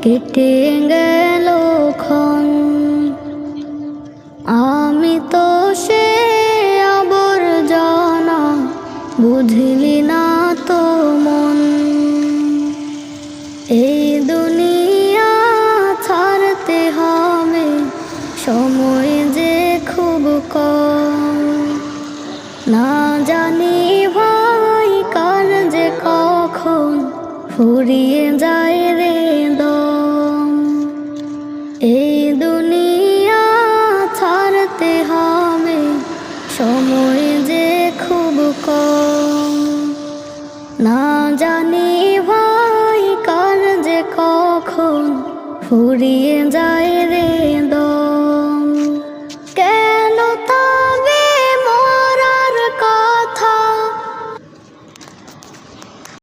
কেটে গেল ক্ষণ। আমি তো সে আবর্জনা, বুঝলি না তো মন। এই দুনিয়া ছাড়তে হবে, সময় যে খুব কম। না জানি ভাই কার যে কখন ফুরিয়ে যায় রে দম। এই দুনিয়া ছাড়তে হবে, সময় যে খুব কম। না জানি ভাই কার যে কখন ফুরিয়ে যায়